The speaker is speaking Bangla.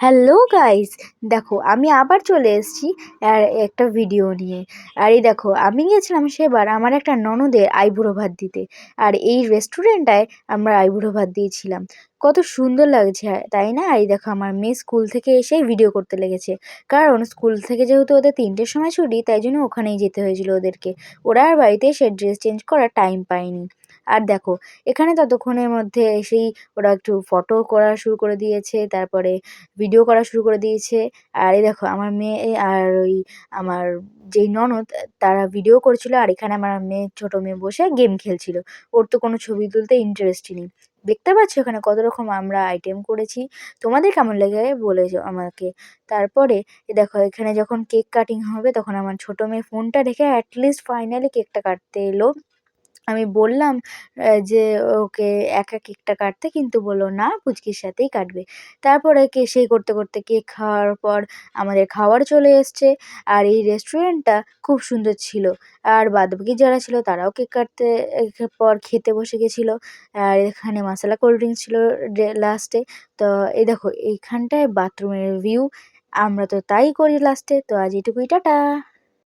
হ্যালো গাইস, দেখো আমি আবার চলে এসেছি আর একটা ভিডিও নিয়ে। আর এই দেখো আমি গিয়েছিলাম সেবার আমার একটা ননদের আইবুড়ো ভাত দিতে। আর এই রেস্টুরেন্টটায় আমরা আইবুড়ো ভাত দিয়েছিলাম। কত সুন্দর লাগছে তাই না? আর এই দেখো আমার মেয়ে স্কুল থেকে এসেই ভিডিও করতে লেগেছে, কারণ স্কুল থেকে যেহেতু ওদের 3টের সময় ছুটি, তাই জন্য ওখানেই যেতে হয়েছিল ওদেরকে। ওরা আর বাড়িতে এসে ড্রেস চেঞ্জ করার টাইম পায়নি। আর দেখো এখানে ততক্ষণের মধ্যে এসেই ওরা একটু ফটো করা শুরু করে দিয়েছে, তারপরে ভিডিও করা শুরু করে দিয়েছে। আর এই দেখো আমার মেয়ে আর ওই আমার যেই ননদ তারা ভিডিও করছিল, আর এখানে আমার মেয়ে, ছোট মেয়ে বসে গেম খেলছিল। ওর তো কোনো ছবি তুলতে ইন্টারেস্টই নেই। দেখতে পাচ্ছ এখানে কত রকম আমরা আইটেম করেছি। তোমাদের কেমন লেগে বলেছো আমাকে। তারপরে দেখো এখানে যখন কেক কাটিং হবে তখন আমার ছোট মেয়ে ফোনটা রেখে অ্যাটলিস্ট ফাইনালি কেকটা কাটতে এলো। আমি বললাম যে ওকে একা কেকটা কাটতে, কিন্তু বলল না, পুচকির সাথেই কাটবে। তারপরে সেই করতে করতে কেক খাওয়ার পর আমাদের খাবার চলে এসছে। আর এই রেস্টুরেন্টটা খুব সুন্দর ছিল। আর বাদবাকি যারা ছিল তারাও কেক কাটতে পর খেতে বসে গেছিল। আর এখানে মশলা কোল্ড ড্রিঙ্কস ছিল লাস্টে। তো এই দেখো এইখানটায় বাথরুমের ভিউ। আমরা তো তাই করি লাস্টে। তো আজ এটুকুই, টাটা।